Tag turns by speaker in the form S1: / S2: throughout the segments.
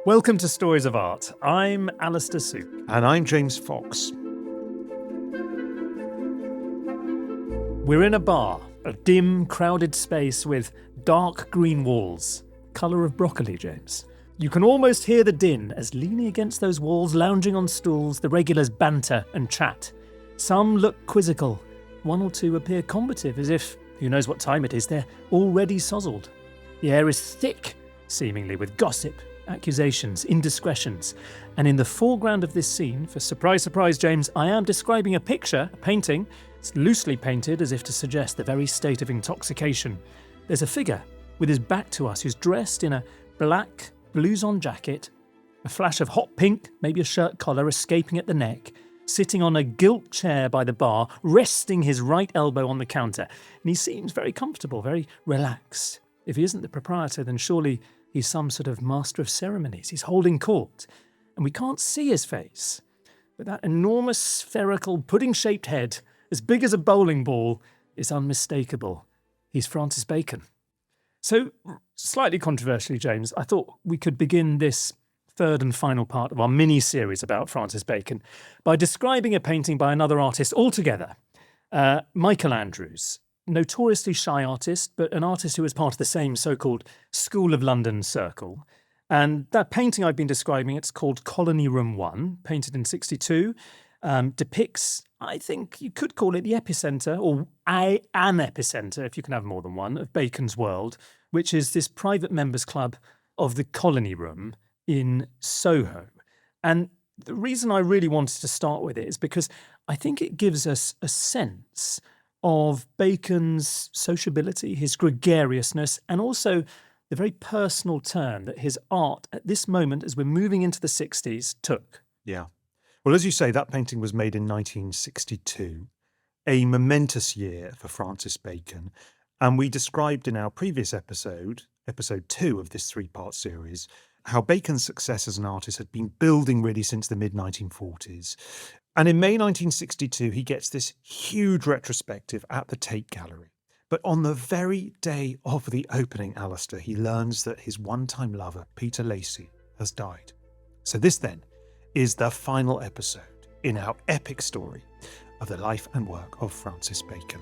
S1: Welcome to Stories of Art. I'm Alastair Soup.
S2: And I'm James Fox.
S1: We're in a bar, a dim, crowded space with dark green walls. Colour of broccoli, James. You can almost hear the din as leaning against those walls, lounging on stools, the regulars banter and chat. Some look quizzical. One or two appear combative, as if, who knows what time it is, they're already sozzled. The air is thick, seemingly, with gossip, accusations, indiscretions. And in the foreground of this scene, for surprise, surprise, James, I am describing a picture, a painting. It's loosely painted as if to suggest the very state of intoxication. There's a figure with his back to us who's dressed in a black blouson jacket, a flash of hot pink, maybe a shirt collar escaping at the neck, sitting on a gilt chair by the bar, resting his right elbow on the counter. And he seems very comfortable, very relaxed. If he isn't the proprietor, then surely he's some sort of master of ceremonies. He's holding court. And we can't see his face. But that enormous spherical pudding-shaped head, as big as a bowling ball, is unmistakable. He's Francis Bacon. So, slightly controversially, James, I thought we could begin this third and final part of our mini-series about Francis Bacon by describing a painting by another artist altogether, Michael Andrews. Notoriously shy artist, but an artist who was part of the same so-called School of London circle. And that painting I've been describing, it's called Colony Room 1, painted in 1962, depicts, I think you could call it the epicentre, or an epicentre, if you can have more than one, of Bacon's world, which is this private members club of the Colony Room in Soho. And the reason I really wanted to start with it is because I think it gives us a sense of Bacon's sociability, his gregariousness, and also the very personal turn that his art at this moment, as we're moving into the 60s, took.
S2: Yeah. Well, as you say, that painting was made in 1962, a momentous year for Francis Bacon. And we described in our previous episode 2 of this three-part series, how Bacon's success as an artist had been building really since the mid-1940s. And in May 1962, he gets this huge retrospective at the Tate Gallery. But on the very day of the opening, Alastair, he learns that his one-time lover, Peter Lacey, has died. So this then is the final episode in our epic story of the life and work of Francis Bacon.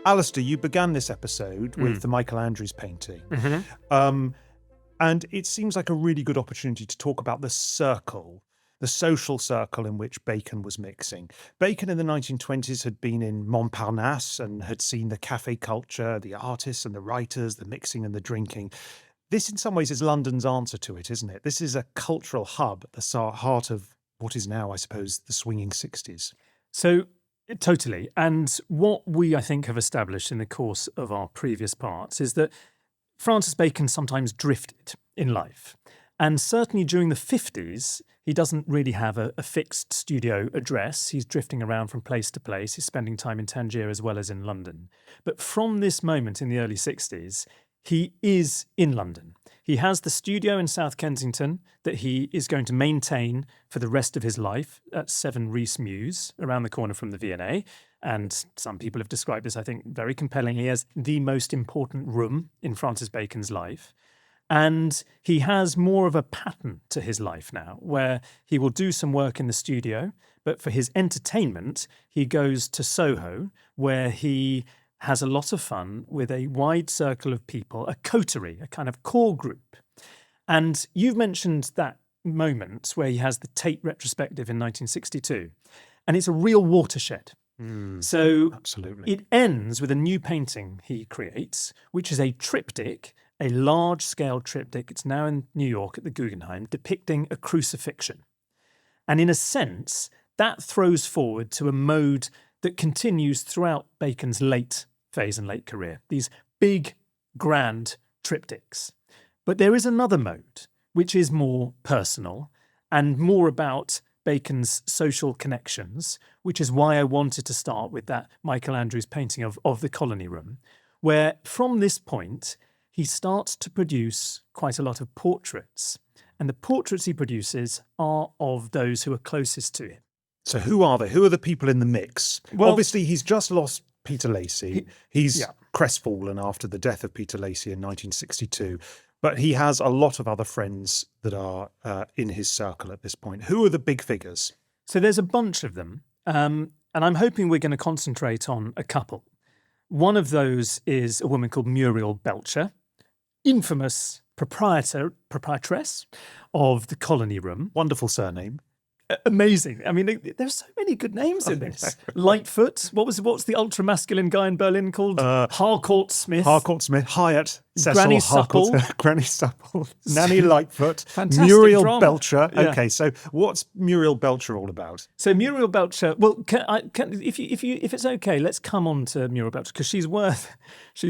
S2: Alastair, you began this episode with the Michael Andrews painting. Mm-hmm. And it seems like a really good opportunity to talk about the circle, the social circle in which Bacon was mixing. Bacon in the 1920s had been in Montparnasse and had seen the cafe culture, the artists and the writers, the mixing and the drinking. This in some ways is London's answer to it, isn't it? This is a cultural hub at the heart of what is now, I suppose, the swinging 60s.
S1: So, totally. And what we, I think, have established in the course of our previous parts is that Francis Bacon sometimes drifted in life. And certainly during the 50s, he doesn't really have a fixed studio address. He's drifting around from place to place. He's spending time in Tangier as well as in London. But from this moment in the early 60s, he is in London. He has the studio in South Kensington that he is going to maintain for the rest of his life at 7 Rees Mews, around the corner from the V&A. And some people have described this, I think, very compellingly as the most important room in Francis Bacon's life. And he has more of a pattern to his life now, where he will do some work in the studio, but for his entertainment, he goes to Soho, where he has a lot of fun with a wide circle of people, a coterie, a kind of core group. And you've mentioned that moment where he has the Tate retrospective in 1962, and it's a real watershed. So
S2: absolutely.
S1: It ends with a new painting he creates, which is a triptych, a large-scale triptych. It's now in New York at the Guggenheim, depicting a crucifixion. And in a sense, that throws forward to a mode that continues throughout Bacon's late phase and late career, these big, grand triptychs. But there is another mode, which is more personal and more about Bacon's social connections, which is why I wanted to start with that Michael Andrews painting of the Colony Room, where from this point, he starts to produce quite a lot of portraits. And the portraits he produces are of those who are closest to him.
S2: So who are they? Who are the people in the mix?
S1: Well,
S2: obviously, he's just lost Peter Lacey. He's
S1: yeah.
S2: crestfallen after the death of Peter Lacey in 1962, but he has a lot of other friends that are in his circle at this point. Who are the big figures?
S1: So there's a bunch of them, and I'm hoping we're going to concentrate on a couple. One of those is a woman called Muriel Belcher, infamous proprietress of the Colony Room.
S2: Wonderful surname.
S1: Amazing. I mean, there's so many good names in this. Lightfoot. What's the ultra masculine guy in Berlin called? Harcourt Smith.
S2: Harcourt Smith. Hyatt. Cecil
S1: Granny
S2: Harcourt,
S1: Supple.
S2: Granny Supple. Nanny Lightfoot.
S1: Fantastic
S2: Muriel
S1: drama.
S2: Belcher.
S1: Yeah.
S2: Okay, so what's Muriel Belcher all about?
S1: So Muriel Belcher. Well, if it's okay, let's come on to Muriel Belcher because she's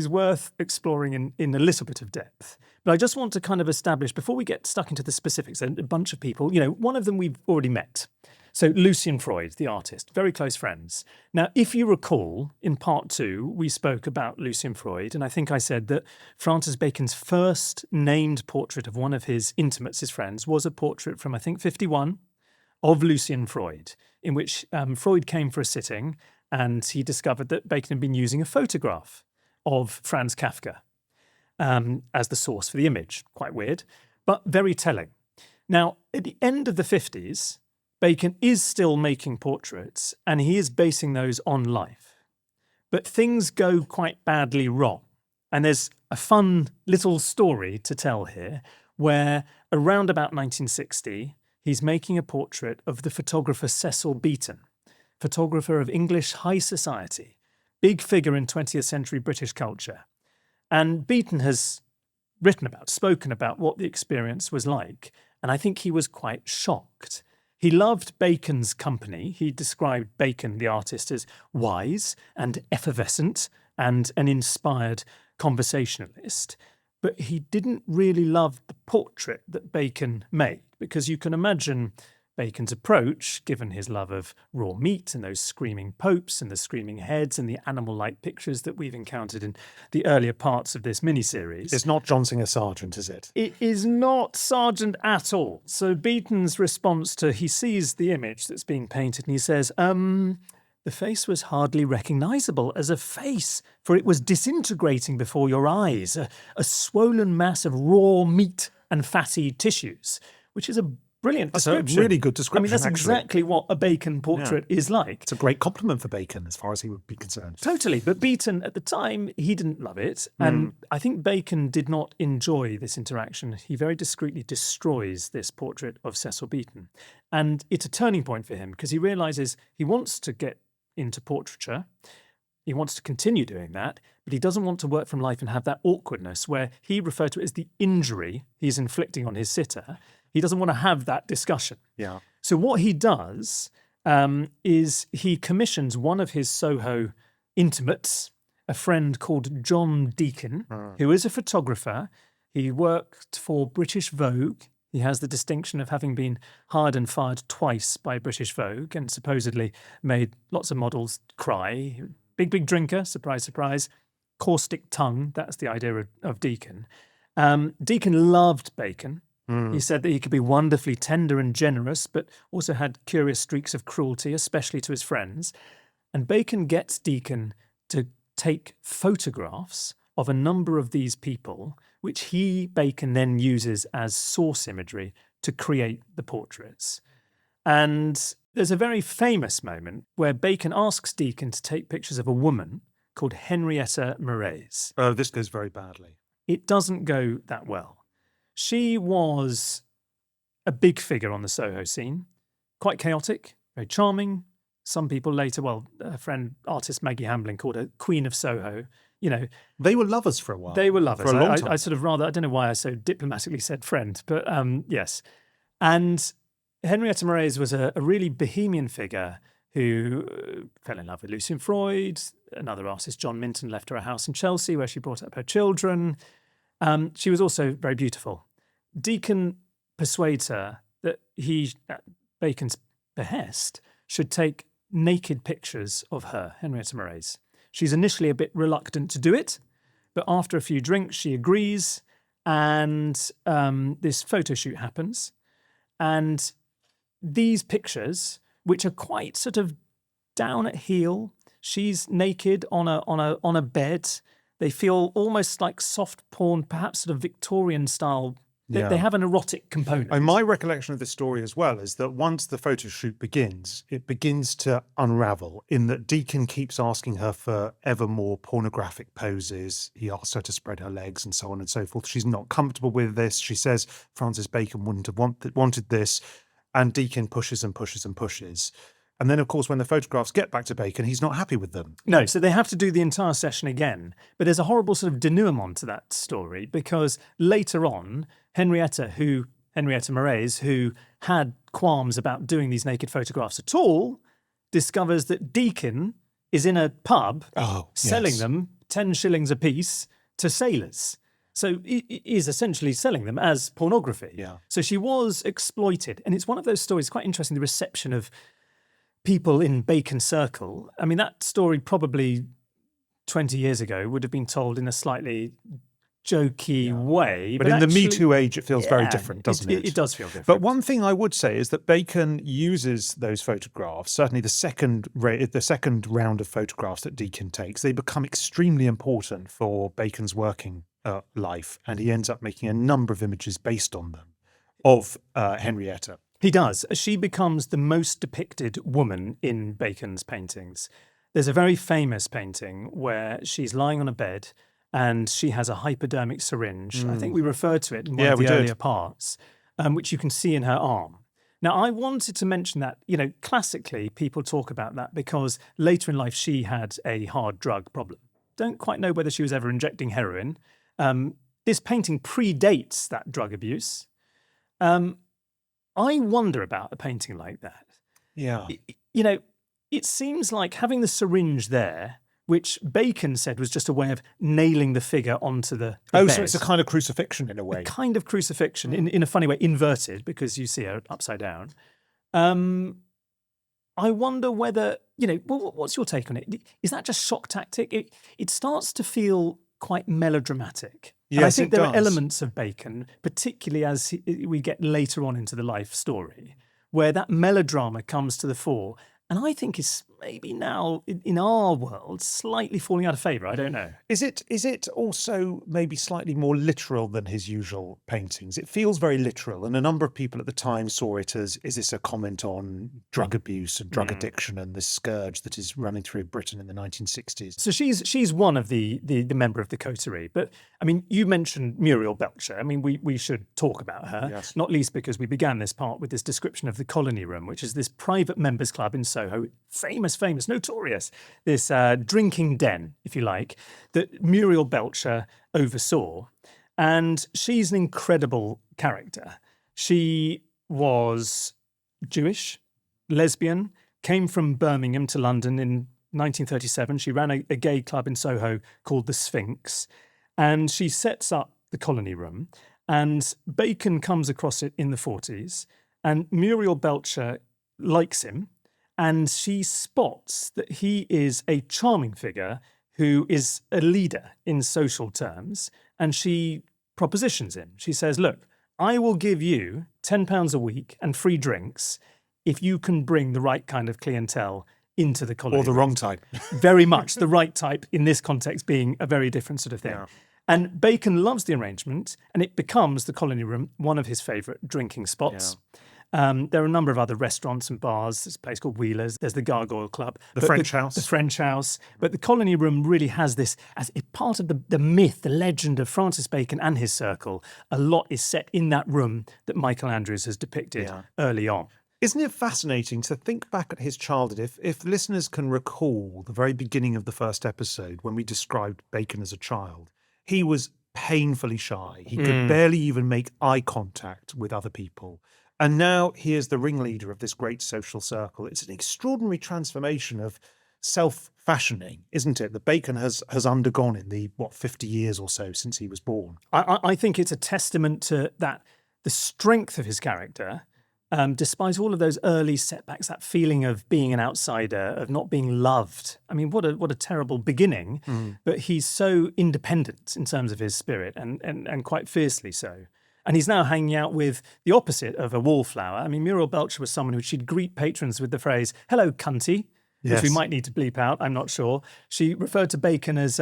S1: worth exploring in a little bit of depth. But I just want to kind of establish, before we get stuck into the specifics, a bunch of people, one of them we've already met. So Lucian Freud, the artist, very close friends. Now, if you recall, in part 2, we spoke about Lucian Freud, and I think I said that Francis Bacon's first named portrait of one of his intimates, his friends, was a portrait from, I think, 1951 of Lucian Freud, in which Freud came for a sitting and he discovered that Bacon had been using a photograph of Franz Kafka as the source for the image. Quite weird, but very telling. Now, at the end of the 50s, Bacon is still making portraits and he is basing those on life. But things go quite badly wrong. And there's a fun little story to tell here where around about 1960, he's making a portrait of the photographer Cecil Beaton, photographer of English high society, big figure in 20th century British culture. And Beaton has spoken about what the experience was like. And I think he was quite shocked. He loved Bacon's company. He described Bacon, the artist, as wise and effervescent and an inspired conversationalist. But he didn't really love the portrait that Bacon made, because you can imagine Bacon's approach, given his love of raw meat and those screaming popes and the screaming heads and the animal-like pictures that we've encountered in the earlier parts of this mini-series.
S2: It's not John Singer Sargent, is it?
S1: It is not Sargent at all. So Beaton's response he sees the image that's being painted and he says, the face was hardly recognisable as a face, for it was disintegrating before your eyes, a swollen mass of raw meat and fatty tissues, which is a brilliant description.
S2: That's a really good description,
S1: I mean, that's
S2: actually.
S1: exactly what a Bacon portrait is like.
S2: It's a great compliment for Bacon, as far as he would be concerned.
S1: Totally. But Beaton, at the time, he didn't love it. And I think Bacon did not enjoy this interaction. He very discreetly destroys this portrait of Cecil Beaton. And it's a turning point for him because he realises he wants to get into portraiture. He wants to continue doing that, but he doesn't want to work from life and have that awkwardness where he referred to it as the injury he's inflicting on his sitter. He doesn't want to have that discussion.
S2: Yeah.
S1: So what he does is he commissions one of his Soho intimates, a friend called John Deacon, who is a photographer. He worked for British Vogue. He has the distinction of having been hired and fired twice by British Vogue and supposedly made lots of models cry. Big drinker, surprise, surprise. Caustic tongue, that's the idea of Deacon. Deacon loved Bacon. He said that he could be wonderfully tender and generous, but also had curious streaks of cruelty, especially to his friends. And Bacon gets Deacon to take photographs of a number of these people, which Bacon then uses as source imagery to create the portraits. And there's a very famous moment where Bacon asks Deacon to take pictures of a woman called Henrietta Moraes.
S2: Oh, this goes very badly.
S1: It doesn't go that well. She was a big figure on the Soho scene, quite chaotic, very charming. Some people later, her friend artist Maggie Hamblin called her Queen of Soho.
S2: They were lovers for a while.
S1: They were lovers.
S2: For a long time.
S1: I sort of I don't know why I so diplomatically said friend, but yes. And Henrietta Moraes was a really bohemian figure who fell in love with Lucian Freud. Another artist, John Minton, left her a house in Chelsea where she brought up her children. She was also very beautiful. Deacon persuades her that he, at Bacon's behest, should take naked pictures of her, Henrietta Moraes. She's initially a bit reluctant to do it, but after a few drinks, she agrees, and this photo shoot happens. And these pictures, which are quite sort of down at heel, She's naked on a bed. They feel almost like soft porn, perhaps sort of Victorian style. They have an erotic component.
S2: And my recollection of this story as well is that once the photo shoot begins, it begins to unravel in that Deacon keeps asking her for ever more pornographic poses. He asks her to spread her legs and so on and so forth. She's not comfortable with this. She says Francis Bacon wouldn't have wanted this. And Deacon pushes and pushes and pushes. And then, of course, when the photographs get back to Bacon, he's not happy with them.
S1: No, so they have to do the entire session again. But there's a horrible sort of denouement to that story because later on, Henrietta Moraes, who had qualms about doing these naked photographs at all, discovers that Deacon is in a pub selling them 10 shillings a piece to sailors. So he is essentially selling them as pornography.
S2: Yeah.
S1: So she was exploited. And it's one of those stories, quite interesting, the reception of people in Bacon's circle. I mean, that story probably 20 years ago would have been told in a slightly jokey way.
S2: But in the Me Too age, it feels very different, doesn't it?
S1: It does feel different.
S2: But one thing I would say is that Bacon uses those photographs, certainly the second round of photographs that Deacon takes, they become extremely important for Bacon's working life. And he ends up making a number of images based on them of Henrietta.
S1: He does. She becomes the most depicted woman in Bacon's paintings. There's a very famous painting where she's lying on a bed and she has a hypodermic syringe. I think we referred to it in one of the earlier parts, which you can see in her arm. Now, I wanted to mention that, classically people talk about that because later in life she had a hard drug problem. Don't quite know whether she was ever injecting heroin. This painting predates that drug abuse. I wonder about a painting like that.
S2: Yeah.
S1: It seems like having the syringe there, which Bacon said was just a way of nailing the figure onto the bed.
S2: So it's a kind of crucifixion in a way.
S1: A kind of crucifixion, in a funny way, inverted, because you see her upside down. I wonder whether, what's your take on it? Is that just shock tactic? It starts to feel quite melodramatic.
S2: Yes,
S1: and I think
S2: it
S1: there
S2: does.
S1: are elements of Bacon, particularly as we get later on into the life story, where that melodrama comes to the fore. And I think is maybe now, in our world, slightly falling out of favour. I don't know.
S2: Is it also maybe slightly more literal than his usual paintings? It feels very literal, and a number of people at the time saw it as, is this a comment on drug abuse and drug addiction and the scourge that is running through Britain in the 1960s?
S1: So she's one of the member of the coterie. But, I mean, you mentioned Muriel Belcher. I mean, we should talk about her,
S2: Yes.
S1: not least because we began this part with this description of the Colony Room, which is this private members' club in Soho, famous, notorious, this drinking den, if you like, that Muriel Belcher oversaw. And she's an incredible character. She was Jewish, lesbian, came from Birmingham to London in 1937. She ran a gay club in Soho called the Sphinx. And she sets up the Colony Room. And Bacon comes across it in the 40s. And Muriel Belcher likes him. And she spots that he is a charming figure who is a leader in social terms. And she propositions him. She says, look, I will give you £10 a week and free drinks if you can bring the right kind of clientele into the colony.
S2: Or the wrong type.
S1: Very much the right type in this context being a very different sort of thing.
S2: Yeah.
S1: And Bacon loves the arrangement, and it becomes the Colony Room one of his favourite drinking spots.
S2: Yeah.
S1: There are a number of other restaurants and bars. There's a place called Wheeler's. There's the Gargoyle Club.
S2: The French House.
S1: The French House. But the Colony Room really has this as a part of the myth, the legend of Francis Bacon and his circle. A lot is set in that room that Michael Andrews has depicted early on.
S2: Isn't it fascinating to think back at his childhood? If listeners can recall the very beginning of the first episode when we described Bacon as a child, he was painfully shy. He could barely even make eye contact with other people. And now he is the ringleader of this great social circle. It's an extraordinary transformation of self-fashioning, isn't it, that Bacon has undergone in the, 50 years or so since he was born?
S1: I think it's a testament to that, the strength of his character, despite all of those early setbacks, that feeling of being an outsider, of not being loved. I mean, what a terrible beginning, but he's so independent in terms of his spirit and quite fiercely so. And he's now hanging out with the opposite of a wallflower. I mean, Muriel Belcher was someone who she'd greet patrons with the phrase, hello, cunty. which we
S2: Yes.
S1: might need to bleep out, I'm not sure. She referred to Bacon as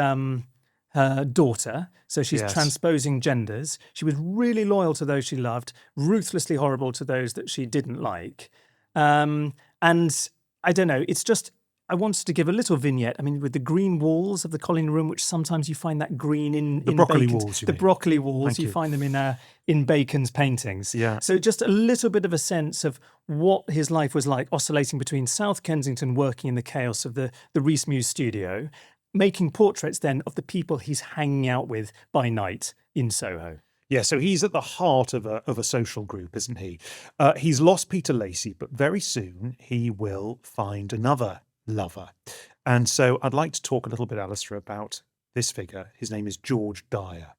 S1: her daughter, so she's
S2: Yes.
S1: transposing genders. She was really loyal to those she loved, ruthlessly horrible to those that she didn't like. And I don't know, it's just, I wanted to give a little vignette. I mean, with the green walls of the colony room, which sometimes you find that green in
S2: broccoli
S1: Bacon's,
S2: walls, you
S1: the
S2: mean?
S1: broccoli walls,
S2: Thank
S1: you
S2: you.
S1: find them in Bacon's paintings.
S2: Yeah.
S1: So just a little bit of a sense of what his life was like, oscillating between South Kensington, working in the chaos of the Rees Muse studio, making portraits then of the people he's hanging out with by night in Soho.
S2: Yeah, so he's at the heart of a social group, isn't he? He's lost Peter Lacey, but very soon he will find another lover. And so I'd like to talk a little bit, Alastair, about this figure. His name is George Dyer.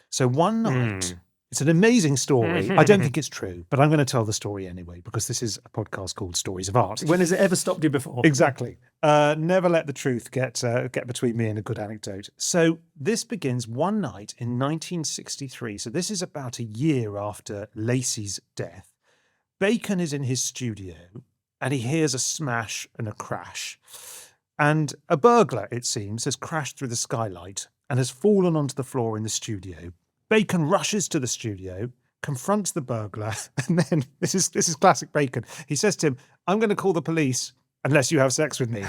S2: So one night, it's an amazing story. I don't think it's true, but I'm going to tell the story anyway, because this is a podcast called Stories of Art.
S1: When has it ever stopped you before?
S2: Exactly. Never let the truth get between me and a good anecdote. So this begins one night in 1963. So this is about a year after Lacey's death. Bacon is in his studio and he hears a smash and a crash. And a burglar, it seems, has crashed through the skylight and has fallen onto the floor in the studio. Bacon rushes to the studio, confronts the burglar, and then, this is classic Bacon, he says to him, "I'm going to call the police unless you have sex with me."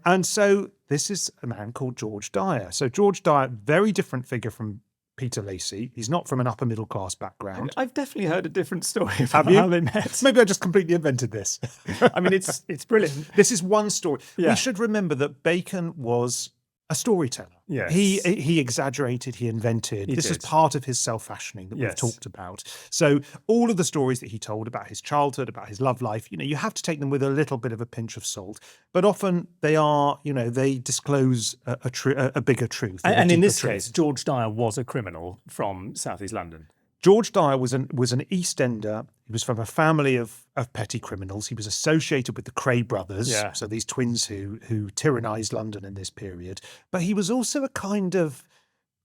S2: And so this is a man called George Dyer. So George Dyer, very different figure from Peter Lacey. He's not from an upper middle class background.
S1: I've definitely heard a different story about
S2: Have you?
S1: how they met.
S2: Maybe I just completely invented this.
S1: I mean, it's brilliant.
S2: This is one story.
S1: Yeah.
S2: We should remember that Bacon was a storyteller.
S1: Yes.
S2: He exaggerated, he invented. This is
S1: did.
S2: part of his self-fashioning that we've
S1: Yes.
S2: talked about. So all of the stories that he told about his childhood, about his love life, you have to take them with a little bit of a pinch of salt. But often they are, they disclose a bigger truth.
S1: And in
S2: deeper
S1: this
S2: truth.
S1: case, George Dyer was a criminal from South East London.
S2: George Dyer was an East Ender. He was from a family of petty criminals. He was associated with the Cray brothers,
S1: Yeah.
S2: so these twins who tyrannised London in this period. But he was also a kind of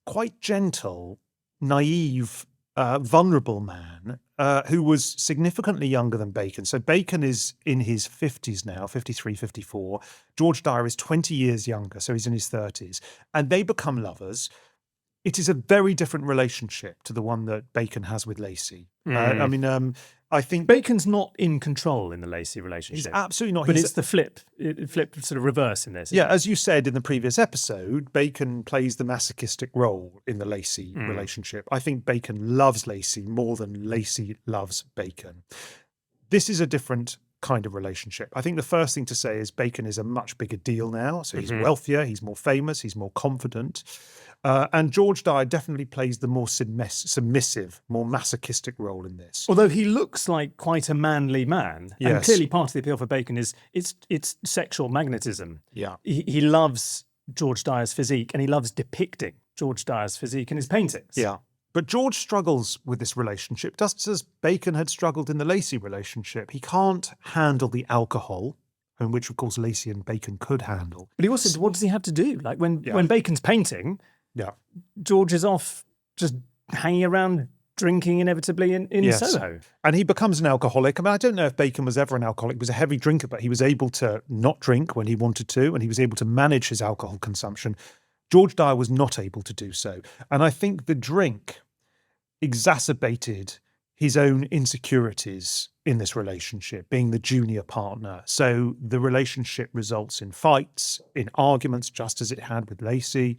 S2: quite gentle, naive, vulnerable man who was significantly younger than Bacon. So Bacon is in his 50s now, 53, 54. George Dyer is 20 years younger, so he's in his 30s. And they become lovers. It is a very different relationship to the one that Bacon has with Lacey. I think
S1: Bacon's not in control in the Lacey
S2: he's
S1: relationship.
S2: absolutely not.
S1: But
S2: He's-
S1: it's the flip. It flipped sort of reverse in this.
S2: yeah, as you said in the previous episode, Bacon plays the masochistic role in the Lacey relationship. I think Bacon loves Lacey more than Lacey loves Bacon. This is a different kind of relationship. I think the first thing to say is Bacon is a much bigger deal now. So he's wealthier, he's more famous, he's more confident. And George Dyer definitely plays the more submissive, more masochistic role in this.
S1: Although he looks like quite a manly man. And
S2: Yes.
S1: clearly part of the appeal for Bacon is it's sexual magnetism.
S2: Yeah.
S1: He loves George Dyer's physique and he loves depicting George Dyer's physique in his paintings.
S2: Yeah. But George struggles with this relationship, just as Bacon had struggled in the Lacey relationship. He can't handle the alcohol, and which, of course, Lacey and Bacon could handle.
S1: But he also, what does he have to do? Like when Bacon's painting,
S2: Yeah.
S1: George is off just hanging around drinking inevitably in
S2: Yes.
S1: Soho.
S2: And he becomes an alcoholic. I mean, I don't know if Bacon was ever an alcoholic. He was a heavy drinker, but he was able to not drink when he wanted to, and he was able to manage his alcohol consumption. George Dyer was not able to do so. And I think the drink exacerbated his own insecurities in this relationship, being the junior partner. So the relationship results in fights, in arguments, just as it had with Lacey.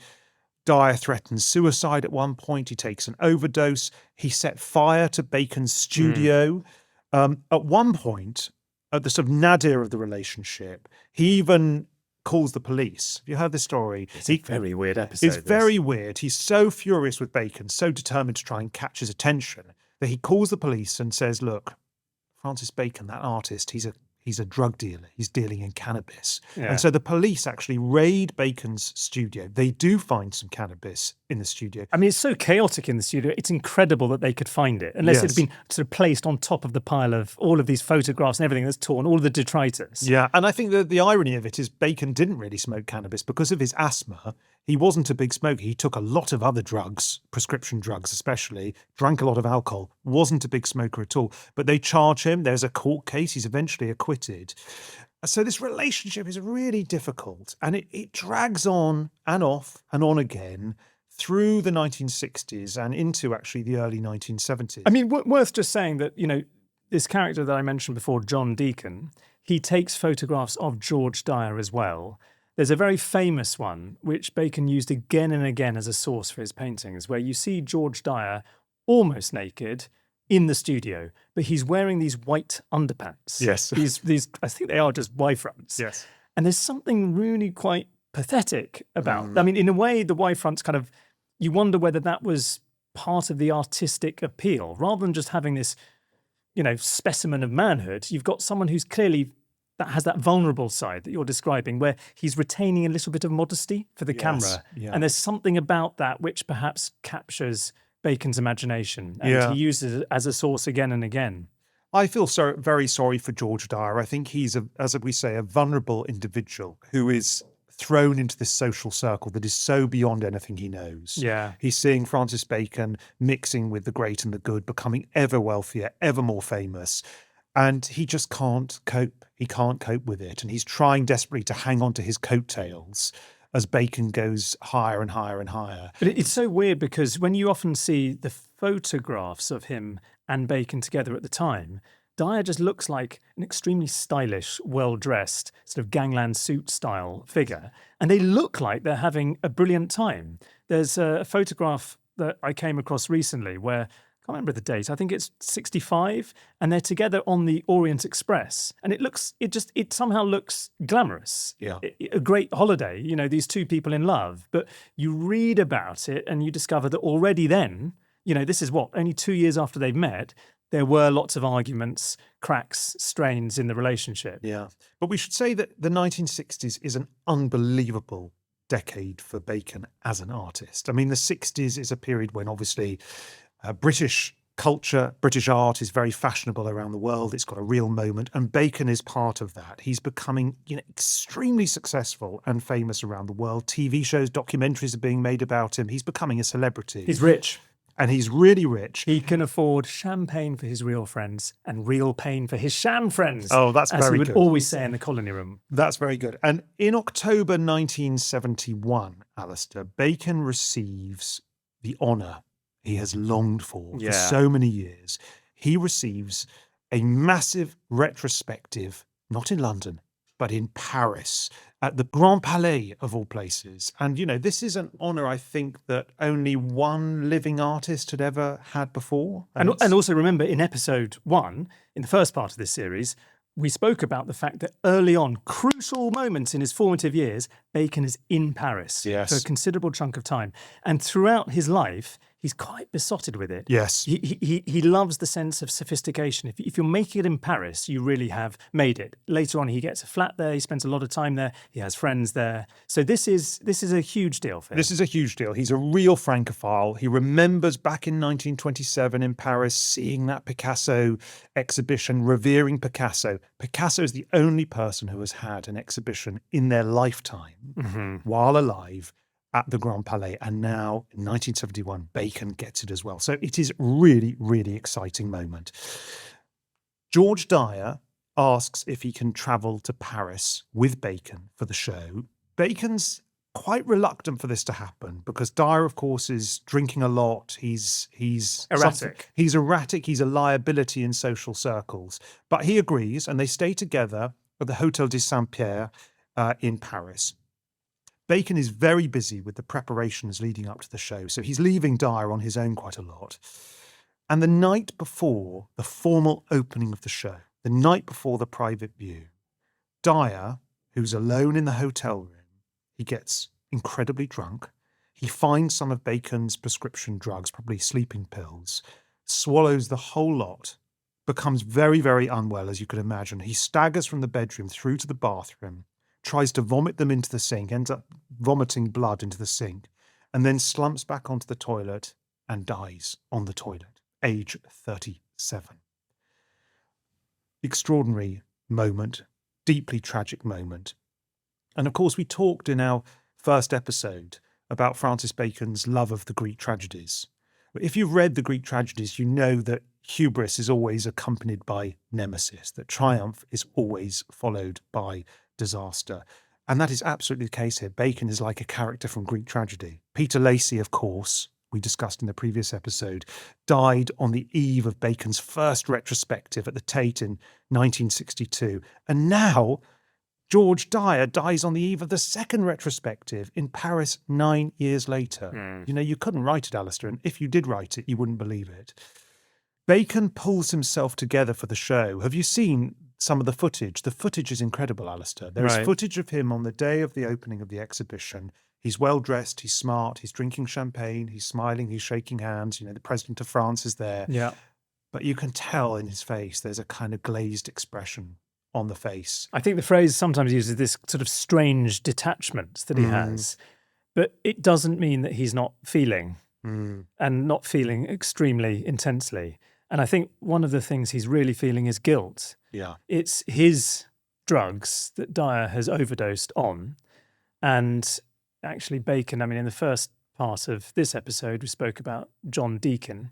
S2: Dyer threatens suicide at one point. He takes an overdose. He set fire to Bacon's studio. At one point, at the sort of nadir of the relationship, he even calls the police. Have you heard this story?
S1: It's a very weird episode.
S2: It's very weird. He's so furious with Bacon, so determined to try and catch his attention, that he calls the police and says, "Look, Francis Bacon, that artist, he's a drug dealer. He's dealing in cannabis."
S1: Yeah.
S2: And so the police actually raid Bacon's studio. They do find some cannabis in the studio.
S1: I mean, it's so chaotic in the studio. It's incredible that they could find it, unless it
S2: Yes.
S1: had been sort of placed on top of the pile of all of these photographs and everything that's torn, all of the detritus.
S2: Yeah, and I think that the irony of it is Bacon didn't really smoke cannabis because of his asthma. He wasn't a big smoker. He took a lot of other drugs, prescription drugs especially, drank a lot of alcohol, wasn't a big smoker at all. But they charge him. There's a court case. He's eventually acquitted. So this relationship is really difficult, and it drags on and off and on again through the 1960s and into actually the early 1970s.
S1: I mean, worth just saying that, this character that I mentioned before, John Deacon, he takes photographs of George Dyer as well. There's a very famous one, which Bacon used again and again as a source for his paintings, where you see George Dyer almost naked in the studio, but he's wearing these white underpants.
S2: Yes.
S1: These I think they are just Y-fronts.
S2: Yes.
S1: And there's something really quite pathetic about, I mean, in a way, the Y-fronts kind of, you wonder whether that was part of the artistic appeal, rather than just having this, specimen of manhood. You've got someone who's clearly, that has that vulnerable side that you're describing, where he's retaining a little bit of modesty for the camera.
S2: Yeah.
S1: And there's something about that which perhaps captures Bacon's imagination, and he uses it as a source again and again.
S2: I feel very sorry for George Dyer. I think he's, as we say, a vulnerable individual who is thrown into this social circle that is so beyond anything he knows.
S1: Yeah.
S2: He's seeing Francis Bacon mixing with the great and the good, becoming ever wealthier, ever more famous. And he just can't cope. He can't cope with it. And he's trying desperately to hang on to his coattails as Bacon goes higher and higher and higher.
S1: But it's so weird, because when you often see the photographs of him and Bacon together at the time, Dyer just looks like an extremely stylish, well-dressed, sort of gangland suit style figure. And they look like they're having a brilliant time. There's a photograph that I came across recently where, I can't remember the date, I think it's 65, and they're together on the Orient Express. And it somehow looks glamorous.
S2: Yeah.
S1: A great holiday, these two people in love. But you read about it and you discover that already then, this is only 2 years after they've met, there were lots of arguments, cracks, strains in the relationship.
S2: Yeah. But we should say that the 1960s is an unbelievable decade for Bacon as an artist. I mean, the 60s is a period when obviously British culture, British art is very fashionable around the world. It's got a real moment, and Bacon is part of that. He's becoming, extremely successful and famous around the world. TV shows, documentaries are being made about him. He's becoming a celebrity.
S1: He's rich.
S2: And he's really rich.
S1: He can afford champagne for his real friends and real pain for his sham friends.
S2: Oh, that's very good.
S1: As he would always say in the colony room.
S2: That's very good. And in October 1971, Alastair, Bacon receives the honour he has longed for so many years. He receives a massive retrospective, not in London, but in Paris, at the Grand Palais of all places. And, this is an honour, I think, that only one living artist had ever had before.
S1: And also remember, in episode 1, in the first part of this series, we spoke about the fact that early on, crucial moments in his formative years, Bacon is in Paris for a considerable chunk of time. And throughout his life, he's quite besotted with it.
S2: Yes.
S1: He loves the sense of sophistication. If you're making it in Paris, you really have made it. Later on, he gets a flat there. He spends a lot of time there. He has friends there. So this is a huge deal for him.
S2: This is a huge deal. He's a real Francophile. He remembers back in 1927 in Paris, seeing that Picasso exhibition, revering Picasso. Picasso is the only person who has had an exhibition in their lifetime while alive at the Grand Palais, and now in 1971, Bacon gets it as well. So it is really, really exciting moment. George Dyer asks if he can travel to Paris with Bacon for the show. Bacon's quite reluctant for this to happen because Dyer, of course, is drinking a lot. He's
S1: erratic.
S2: He's erratic. He's a liability in social circles. But he agrees, and they stay together at the Hôtel de Saint-Pierre in Paris. Bacon is very busy with the preparations leading up to the show, so he's leaving Dyer on his own quite a lot. And the night before the formal opening of the show, the night before the private view, Dyer, who's alone in the hotel room, he gets incredibly drunk. He finds some of Bacon's prescription drugs, probably sleeping pills, swallows the whole lot, becomes very, very unwell, as you could imagine. He staggers from the bedroom through to the bathroom, tries to vomit them into the sink, ends up vomiting blood into the sink, and then slumps back onto the toilet and dies on the toilet, age 37. Extraordinary moment, deeply tragic moment. And of course, we talked in our first episode about Francis Bacon's love of the Greek tragedies. If you've read the Greek tragedies, you know that hubris is always accompanied by nemesis, that triumph is always followed by disaster. And that is absolutely the case here. Bacon is like a character from Greek tragedy. Peter Lacey, of course, we discussed in the previous episode, died on the eve of Bacon's first retrospective at the Tate in 1962. And now George Dyer dies on the eve of the second retrospective in Paris 9 years later. You know, you couldn't write it, Alastair, and if you did write it, you wouldn't believe it. Bacon pulls himself together for the show. Have you seen some of the footage? The footage is incredible, Alastair. There is footage of him on the day of the opening of the exhibition. He's well-dressed, he's smart, he's drinking champagne, he's smiling, he's shaking hands. You know, the President of France is there.
S1: Yeah.
S2: But you can tell in his face there's a kind of glazed expression on the face.
S1: I think the phrase sometimes uses this sort of strange detachment that he has, but it doesn't mean that he's not feeling and not feeling extremely intensely. And I think one of the things he's really feeling is guilt.
S2: Yeah.
S1: It's his drugs that Dyer has overdosed on. And actually Bacon, I mean, in the first part of this episode, we spoke about John Deacon,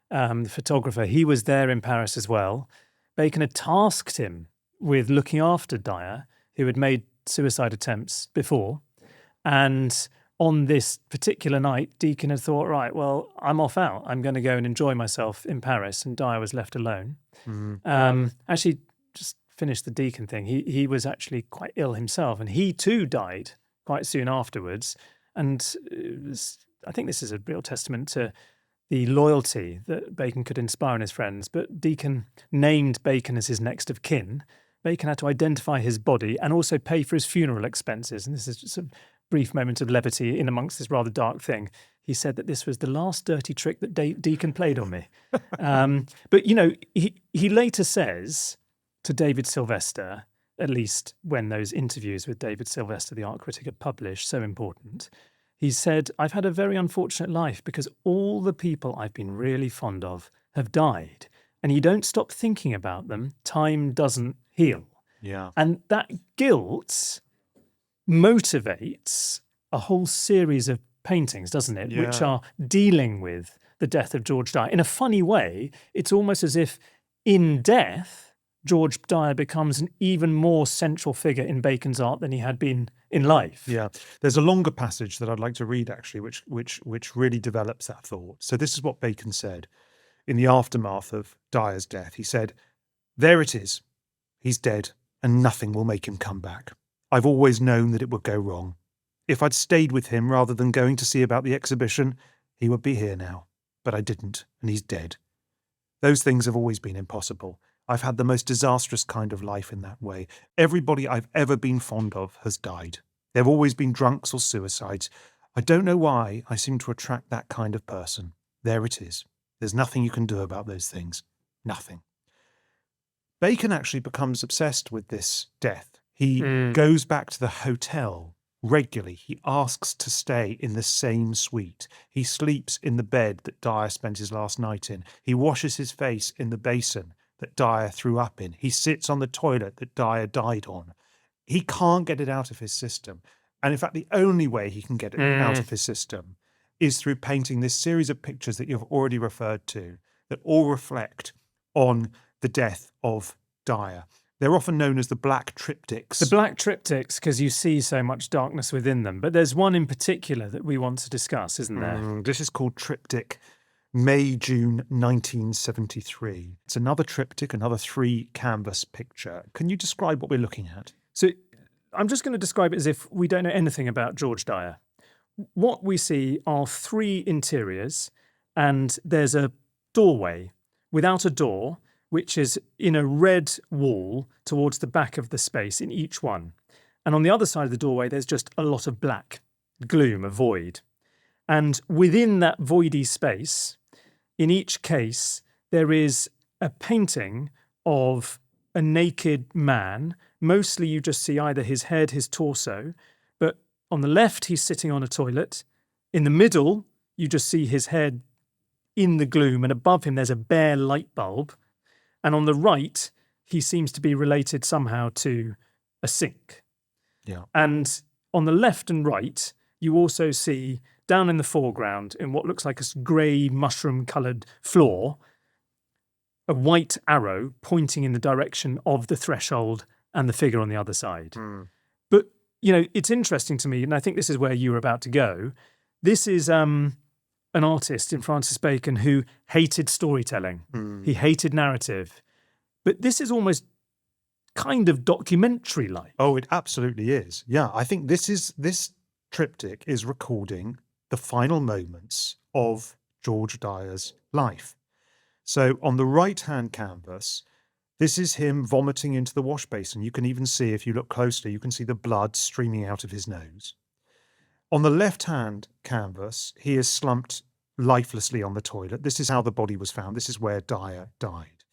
S1: the photographer. He was there in Paris as well. Bacon had tasked him with looking after Dyer, who had made suicide attempts before. And on this particular night, Deacon had thought, right, well, I'm off out. I'm going to go and enjoy myself in Paris. And Dyer was left alone. Actually, just finish the Deacon thing. He was actually quite ill himself. And he too died quite soon afterwards. And I think this is a real testament to the loyalty that Bacon could inspire in his friends. But Deacon named Bacon as his next of kin. Bacon had to identify his body and also pay for his funeral expenses. And this is just a brief moment of levity in amongst this rather dark thing. He said that this was the last dirty trick that Deacon played on me. But, you know, he later says to David Sylvester, at least when those interviews with David Sylvester, the art critic, are published, so important, he said, I've had a very unfortunate life because all the people I've been really fond of have died. And you don't stop thinking about them, time doesn't heal.
S2: Yeah.
S1: And that guilt motivates a whole series of paintings, doesn't it?
S2: Yeah.
S1: Which are dealing with the death of George Dyer. In a funny way, it's almost as if in death, George Dyer becomes an even more central figure in Bacon's art than he had been in life.
S2: Yeah. There's a longer passage that I'd like to read, actually, which really develops that thought. So this is what Bacon said in the aftermath of Dyer's death. He said, there it is. He's dead and nothing will make him come back. I've always known that it would go wrong. If I'd stayed with him rather than going to see about the exhibition, he would be here now. But I didn't, and he's dead. Those things have always been impossible. I've had the most disastrous kind of life in that way. Everybody I've ever been fond of has died. There have always been drunks or suicides. I don't know why I seem to attract that kind of person. There it is. There's nothing you can do about those things. Nothing. Bacon actually becomes obsessed with this death. He goes back to the hotel regularly. He asks to stay in the same suite. He sleeps in the bed that Dyer spent his last night in. He washes his face in the basin that Dyer threw up in. He sits on the toilet that Dyer died on. He can't get it out of his system. And in fact, the only way he can get it out of his system is through painting this series of pictures that you've already referred to, that all reflect on the death of Dyer. They're often known as the black triptychs.
S1: The black triptychs, because you see so much darkness within them. But there's one in particular that we want to discuss, isn't there?
S2: This is called Triptych May-June 1973. It's another triptych, another 3-canvas picture. Can you describe what we're looking at?
S1: So I'm just going to describe it as if we don't know anything about George Dyer. What we see are 3 interiors, and there's a doorway without a door, which is in a red wall towards the back of the space in each one. And on the other side of the doorway, there's just a lot of black, gloom, a void. And within that voidy space, in each case, there is a painting of a naked man. Mostly you just see either his head, his torso, but on the left, he's sitting on a toilet. In the middle, you just see his head in the gloom, and above him, there's a bare light bulb. And on the right, he seems to be related somehow to a sink.
S2: Yeah.
S1: And on the left and right, you also see down in the foreground, in what looks like a grey mushroom-coloured floor, a white arrow pointing in the direction of the threshold and the figure on the other side. But, it's interesting to me, and I think this is where you were about to go. This is an artist in Francis Bacon who hated storytelling. He hated narrative. But this is almost kind of documentary-like.
S2: Oh, it absolutely is. Yeah, I think this triptych is recording the final moments of George Dyer's life. So on the right-hand canvas, this is him vomiting into the wash basin. You can even see, if you look closely, you can see the blood streaming out of his nose. On the left-hand canvas, he is slumped lifelessly on the toilet. This is how the body was found. This is where Dyer died.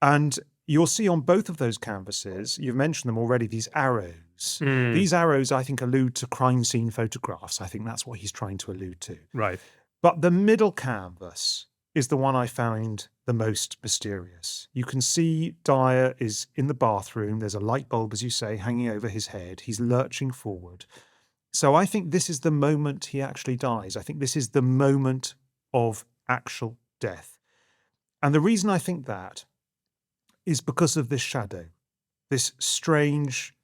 S2: And you'll see on both of those canvases, you've mentioned them already, these arrows. These arrows, I think, allude to crime scene photographs. I think that's what he's trying to allude to.
S1: Right.
S2: But the middle canvas is the one I find the most mysterious. You can see Dyer is in the bathroom. There's a light bulb, as you say, hanging over his head. He's lurching forward. So I think this is the moment he actually dies. I think this is the moment of actual death. And the reason I think that is because of this shadow, this strange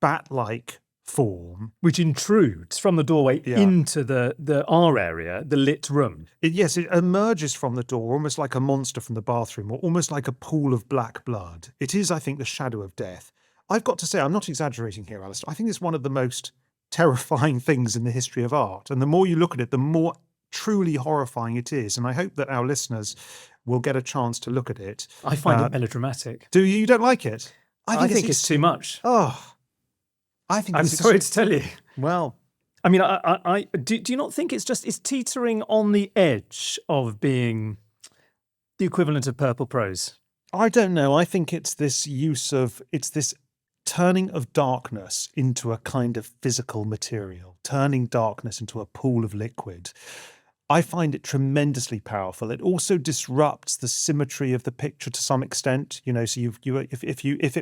S2: bat-like form.
S1: Which intrudes from the doorway into the R area, the lit room.
S2: Yes, it emerges from the door almost like a monster from the bathroom, or almost like a pool of black blood. It is, I think, the shadow of death. I've got to say, I'm not exaggerating here, Alastair. I think it's one of the most terrifying things in the history of art. And the more you look at it, the more truly horrifying it is. And I hope that our listeners will get a chance to look at it.
S1: I find it melodramatic.
S2: Do you? You don't like it?
S1: I think it's too much.
S2: Oh, I think
S1: I'm sorry to tell you.
S2: Well,
S1: I mean, do you not think it's teetering on the edge of being the equivalent of purple prose?
S2: I don't know. I think it's this turning of darkness into a kind of physical material, turning darkness into a pool of liquid. I find it tremendously powerful. It also disrupts the symmetry of the picture to some extent. So if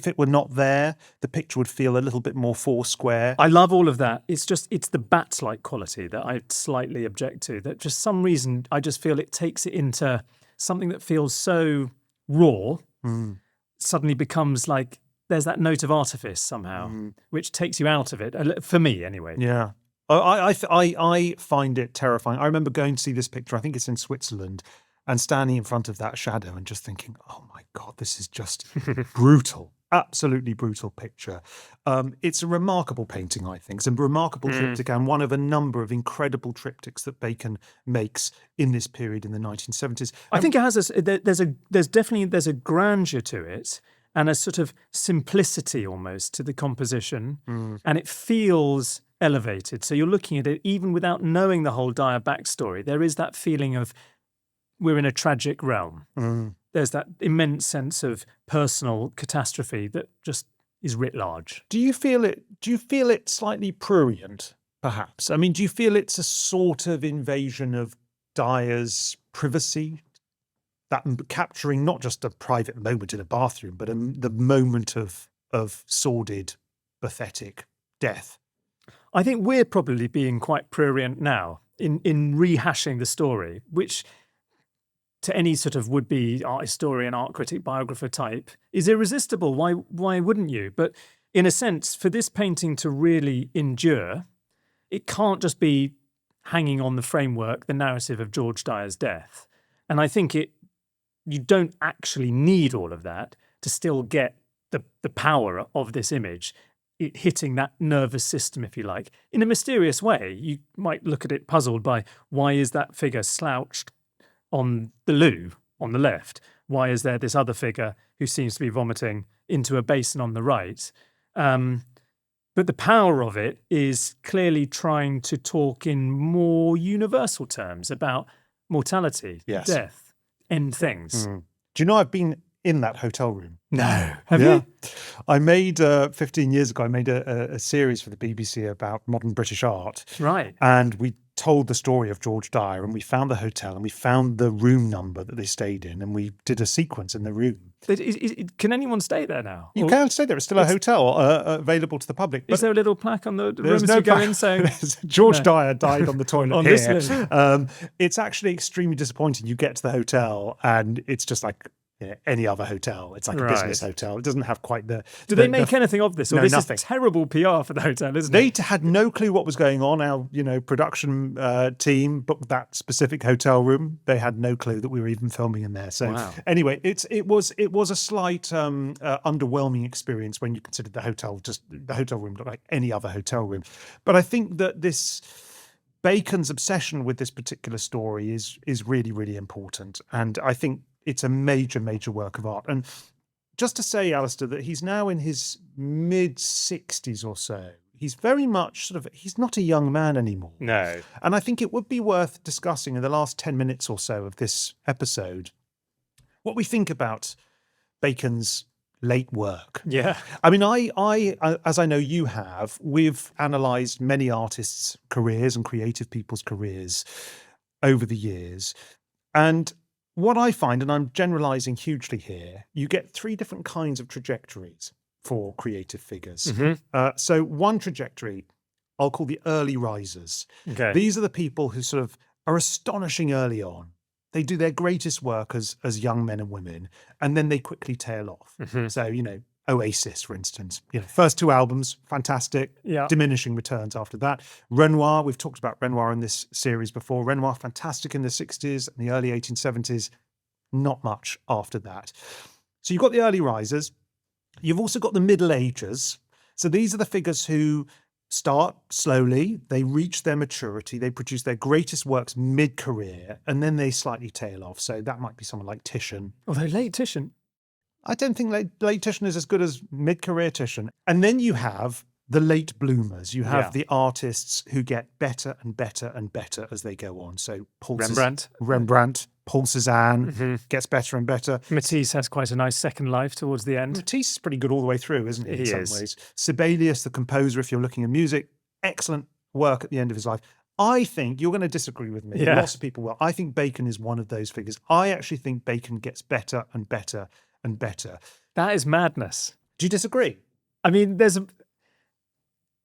S2: it were not there, the picture would feel a little bit more four-square.
S1: I love all of that. It's the bat-like quality that I slightly object to. That just some reason I just feel it takes it into something that feels so raw. Suddenly becomes like there's that note of artifice somehow, which takes you out of it. For me, anyway.
S2: Yeah. I find it terrifying. I remember going to see this picture, I think it's in Switzerland, and standing in front of that shadow and just thinking, oh my God, this is just brutal, absolutely brutal picture. It's a remarkable painting, I think. It's a remarkable triptych, and one of a number of incredible triptychs that Bacon makes in this period in the 1970s.
S1: I think it has there's definitely a grandeur to it, and a sort of simplicity almost to the composition, and it feels elevated. So you're looking at it even without knowing the whole Dyer backstory. There is that feeling of we're in a tragic realm. There's that immense sense of personal catastrophe that just is writ large.
S2: Do you feel it slightly prurient, perhaps? I mean, do you feel it's a sort of invasion of Dyer's privacy? That capturing not just a private moment in a bathroom, but the moment of sordid, pathetic death.
S1: I think we're probably being quite prurient now in rehashing the story, which to any sort of would-be art historian, art critic, biographer type is irresistible. Why wouldn't you? But in a sense, for this painting to really endure, it can't just be hanging on the framework, the narrative of George Dyer's death. And I think you don't actually need all of that to still get the power of this image. It hitting that nervous system, if you like, in a mysterious way. You might look at it puzzled by why is that figure slouched on the loo on the left? Why is there this other figure who seems to be vomiting into a basin on the right? But the power of it is clearly trying to talk in more universal terms about mortality, death, end things.
S2: Do you know I've been in that hotel room?
S1: No. Have you?
S2: I made 15 years ago, I made a series for the BBC about modern British art.
S1: Right.
S2: And we told the story of George Dyer, and we found the hotel, and we found the room number that they stayed in, and we did a sequence in the room.
S1: Can anyone stay there now?
S2: You can stay there. It's still a hotel available to the public.
S1: Is there a little plaque on the
S2: There's
S1: room
S2: no
S1: as you go
S2: plaque.
S1: in saying
S2: George Dyer died on the toilet
S1: On
S2: here.
S1: this list.
S2: It's actually extremely disappointing. You get to the hotel and it's just like any other hotel. It's like a business hotel. It doesn't have quite the...
S1: Do they make anything of this? Or
S2: No,
S1: this
S2: nothing.
S1: is terrible PR for the hotel, isn't
S2: They
S1: it?
S2: had no clue what was going on. Our, production team booked that specific hotel room. They had no clue that we were even filming in there. So anyway, it was a slight underwhelming experience when you considered the hotel room looked like any other hotel room. But I think that Bacon's obsession with this particular story is really, really important. And I think it's a major, major work of art. And just to say, Alastair, that he's now in his mid-60s or so. He's very much he's not a young man anymore.
S1: No.
S2: And I think it would be worth discussing in the last 10 minutes or so of this episode what we think about Bacon's late work.
S1: Yeah.
S2: I mean, I as I know you have, we've analysed many artists' careers and creative people's careers over the years. And what I find, and I'm generalising hugely here, you get three different kinds of trajectories for creative figures. So one trajectory I'll call the early risers.
S1: Okay.
S2: These are the people who sort of are astonishing early on. They do their greatest work as young men and women, and then they quickly tail off. So, Oasis, for instance, first two albums, fantastic, diminishing returns after that. Renoir, we've talked about Renoir in this series before. Renoir, fantastic in the 60s and the early 1870s, not much after that. So you've got the early risers. You've also got the middle agers. So these are the figures who start slowly, they reach their maturity, they produce their greatest works mid-career, and then they slightly tail off. So that might be someone like Titian.
S1: Although late Titian...
S2: I don't think late Titian is as good as mid-career Titian. And then you have the late bloomers. You have the artists who get better and better and better as they go on. So Rembrandt, Paul Cézanne gets better and better.
S1: Matisse has quite a nice second life towards the end.
S2: Matisse is pretty good all the way through, isn't he?
S1: He
S2: in
S1: is.
S2: some ways. Sibelius, the composer, if you're looking at music, excellent work at the end of his life. I think you're going to disagree with me.
S1: Yeah.
S2: Lots of people will. I think Bacon is one of those figures. I actually think Bacon gets better and better and better.
S1: That is madness.
S2: Do you disagree?
S1: I mean,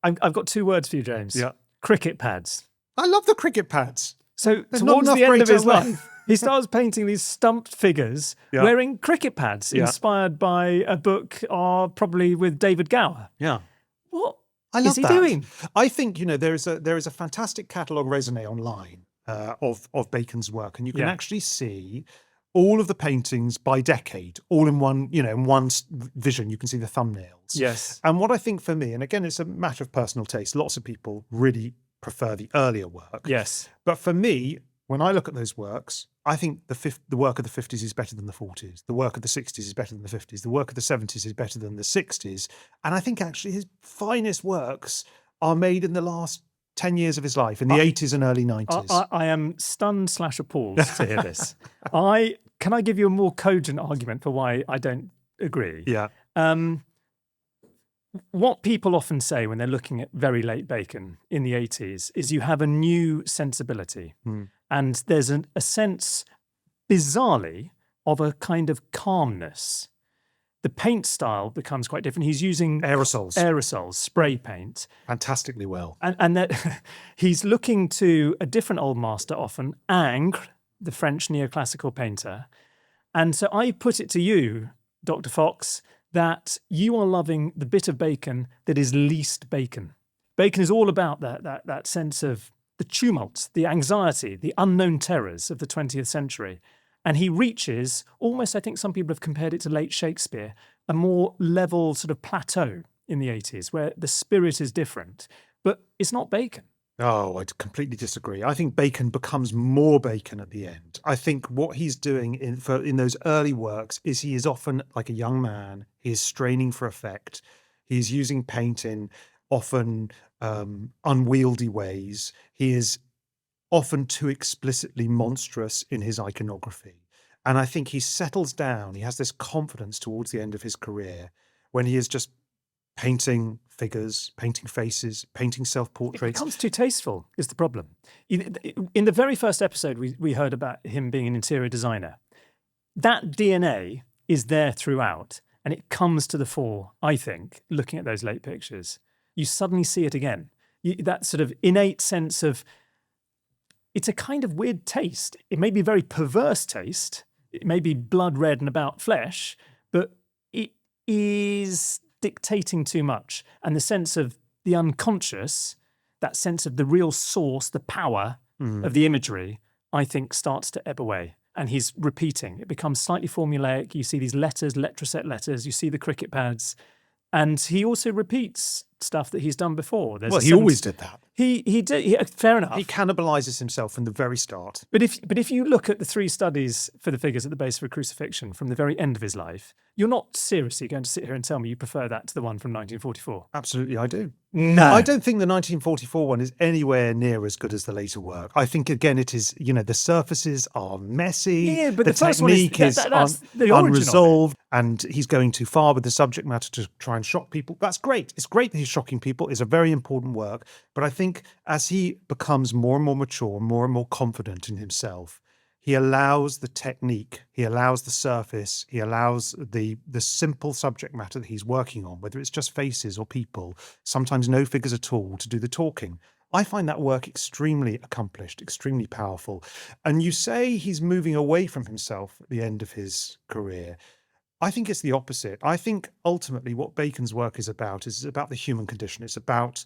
S1: I've got two words for you, James.
S2: Yeah.
S1: Cricket pads.
S2: I love the cricket pads.
S1: So
S2: There's not
S1: towards
S2: enough
S1: the end of
S2: great
S1: his
S2: life.
S1: life, he starts painting these stumped figures wearing cricket pads, inspired by a book probably with David Gower.
S2: Yeah.
S1: What
S2: I love
S1: is he
S2: that.
S1: doing?
S2: I think, there is a fantastic catalogue raisonné online of Bacon's work, and you can actually see all of the paintings by decade, all in one, in one vision. You can see the thumbnails.
S1: Yes.
S2: And what I think for me, and again, it's a matter of personal taste, lots of people really prefer the earlier work.
S1: Yes.
S2: But for me, when I look at those works, I think the work of the 50s is better than the 40s. The work of the 60s is better than the 50s. The work of the 70s is better than the 60s. And I think actually his finest works are made in the last 10 years of his life, in the 80s and early 90s.
S1: I am stunned / appalled to hear this. Can I give you a more cogent argument for why I don't agree?
S2: Yeah.
S1: What people often say when they're looking at very late Bacon in the 80s is you have a new sensibility. And there's a sense, bizarrely, of a kind of calmness. The paint style becomes quite different. He's using aerosols, spray paint.
S2: Fantastically well.
S1: And that he's looking to a different old master often, Ingres, the French neoclassical painter. And so I put it to you, Dr. Fox, that you are loving the bit of Bacon that is least Bacon. Bacon is all about that sense of the tumult, the anxiety, the unknown terrors of the 20th century. And he reaches, almost I think some people have compared it to late Shakespeare, a more level sort of plateau in the 80s where the spirit is different. But it's not Bacon.
S2: Oh, I completely disagree. I think Bacon becomes more Bacon at the end. I think what he's doing in those early works is he is often like a young man. He is straining for effect. He's using paint in often unwieldy ways. He is often too explicitly monstrous in his iconography. And I think he settles down. He has this confidence towards the end of his career when he is just painting figures, painting faces, painting
S1: It
S2: self-portraits.
S1: becomes too tasteful, is the problem. In the very first episode, we heard about him being an interior designer. That DNA is there throughout, and it comes to the fore, I think, looking at those late pictures. You suddenly see it again. That sort of innate sense of, it's a kind of weird taste. It may be very perverse taste. It may be blood red and about flesh, but it is dictating too much. And the sense of the unconscious, that sense of the real source, the power of the imagery, I think starts to ebb away. And he's repeating. It becomes slightly formulaic. You see these letters, letraset letters. You see the cricket pads. And he also repeats stuff that he's done before.
S2: Well, he always did that.
S1: He did. Fair enough.
S2: He cannibalizes himself from the very start.
S1: But if you look at the 3 studies for the figures at the base of a crucifixion from the very end of his life, you're not seriously going to sit here and tell me you prefer that to the one from 1944.
S2: Absolutely, I do.
S1: No.
S2: I don't think the 1944 one is anywhere near as good as the later work. I think, again, it is, the surfaces are messy.
S1: Yeah, but
S2: the
S1: the first one is-
S2: technique is
S1: that's the origin of it.
S2: unresolved, and he's going too far with the subject matter to try and shock people. That's great. It's great that he's shocking people. It's a very important work. But I think as he becomes more and more mature, more and more confident in himself, he allows the technique, he allows the surface, he allows the simple subject matter that he's working on, whether it's just faces or people, sometimes no figures at all, to do the talking. I find that work extremely accomplished, extremely powerful. And you say he's moving away from himself at the end of his career. I think it's the opposite. I think ultimately what Bacon's work is about the human condition. It's about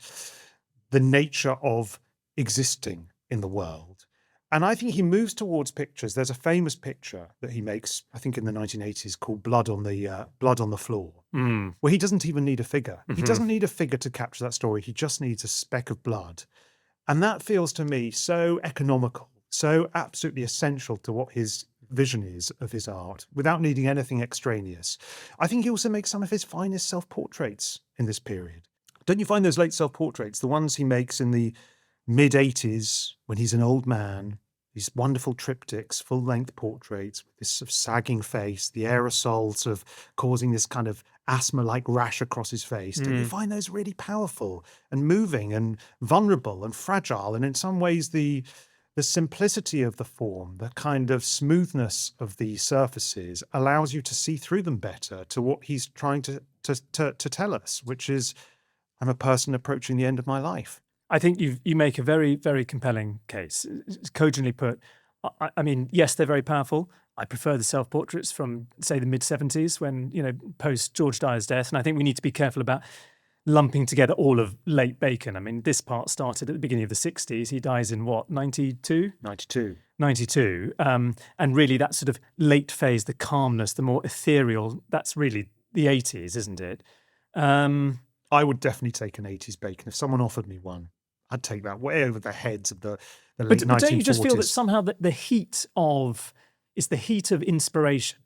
S2: the nature of existing in the world. And I think he moves towards pictures. There's a famous picture that he makes, I think in the 1980s, called Blood on the Floor, where he doesn't even need a figure. He doesn't need a figure to capture that story. He just needs a speck of blood. And that feels to me so economical, so absolutely essential to what his vision is of his art, without needing anything extraneous. I think he also makes some of his finest self-portraits in this period. Don't you find those late self-portraits, the ones he makes in the mid-80s when he's an old man, these wonderful triptychs, full-length portraits with this sort of sagging face, the aerosol sort of causing this kind of asthma-like rash across his face? Don't you find those really powerful and moving and vulnerable and fragile? And in some ways, the simplicity of the form, the kind of smoothness of the surfaces allows you to see through them better to what he's trying to tell us, which is, I'm a person approaching the end of my life.
S1: I think you make a very, very compelling case. It's cogently put. I mean, yes, they're very powerful. I prefer the self-portraits from, say, the mid-70s when, post George Dyer's death. And I think we need to be careful about lumping together all of late Bacon. I mean, this part started at the beginning of the 60s. He dies in what, 92?
S2: 92.
S1: 92. And really that sort of late phase, the calmness, the more ethereal, that's really the 80s, isn't it?
S2: I would definitely take an 80s Bacon. If someone offered me one, I'd take that way over the heads of the late 1940s.
S1: But don't you just feel that somehow the heat of inspiration,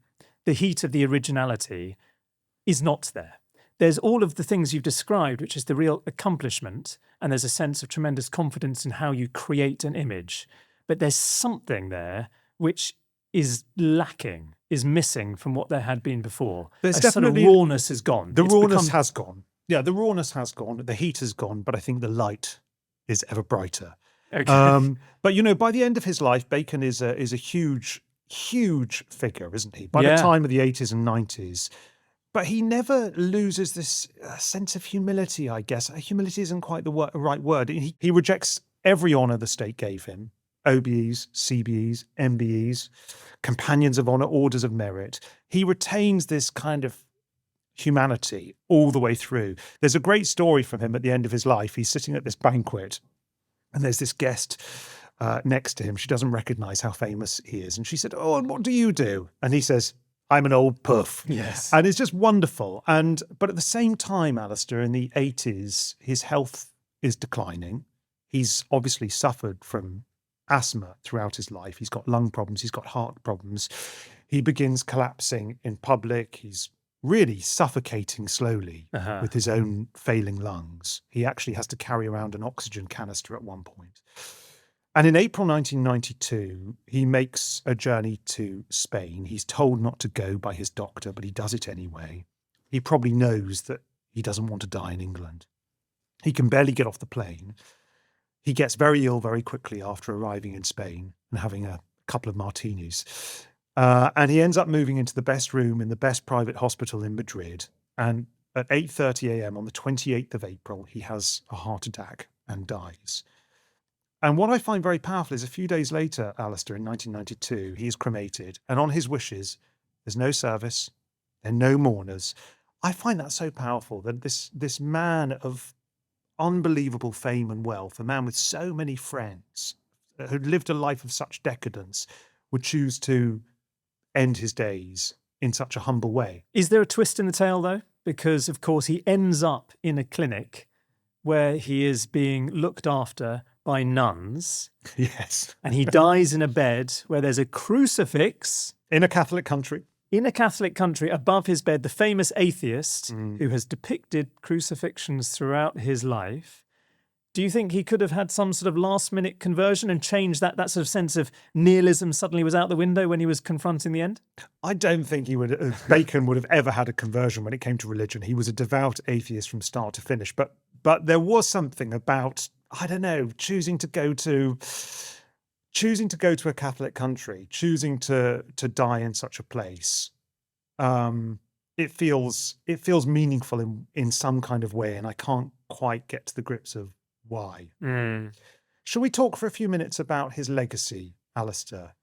S1: the heat of the originality is not there? There's all of the things you've described, which is the real accomplishment, and there's a sense of tremendous confidence in how you create an image. But there's something there which is lacking, is missing from what there had been before.
S2: There's
S1: definitely sort of rawness has gone.
S2: The rawness has gone. Yeah, the rawness has gone. The heat has gone, but I think the light is ever brighter.
S1: Okay.
S2: But by the end of his life, Bacon is a huge figure, isn't he? By the time of the 80s and 90s. But he never loses this sense of humility, I guess. Humility isn't quite the right word. He rejects every honour the state gave him. OBEs, CBEs, MBEs, companions of honour, orders of merit. He retains this kind of humanity all the way through. There's a great story from him at the end of his life. He's sitting at this banquet and there's this guest next to him. She doesn't recognise how famous he is. And she said, "Oh, and what do you do?" And he says, "I'm an old puff."
S1: Yes.
S2: And it's just wonderful. But at the same time, Alastair, in the 80s, his health is declining. He's obviously suffered from asthma throughout his life. He's got lung problems. He's got heart problems. He begins collapsing in public. He's really suffocating slowly with his own failing lungs. He actually has to carry around an oxygen canister at one point. And in April 1992, he makes a journey to Spain. He's told not to go by his doctor, but he does it anyway. He probably knows that he doesn't want to die in England. He can barely get off the plane. He gets very ill very quickly after arriving in Spain and having a couple of martinis. And he ends up moving into the best room in the best private hospital in Madrid. And at 8:30 a.m. on the 28th of April, he has a heart attack and dies. And what I find very powerful is a few days later, Alastair, in 1992, he is cremated. And on his wishes, there's no service, there are no mourners. I find that so powerful that this man of unbelievable fame and wealth, a man with so many friends, who'd lived a life of such decadence, would choose to end his days in such a humble way.
S1: Is there a twist in the tale, though? Because, of course, he ends up in a clinic where he is being looked after by nuns.
S2: Yes.
S1: And he dies in a bed where there's a crucifix.
S2: In a Catholic country.
S1: In a Catholic country, above his bed, the famous atheist who has depicted crucifixions throughout his life. Do you think he could have had some sort of last-minute conversion and changed that sort of sense of nihilism suddenly was out the window when he was confronting the end?
S2: I don't think Bacon would have ever had a conversion when it came to religion. He was a devout atheist from start to finish. But there was something about, I don't know, choosing to go to a Catholic country, choosing to die in such a place. It feels meaningful in some kind of way, and I can't quite get to the grips of why. Shall we talk for a few minutes about his legacy, Alastair?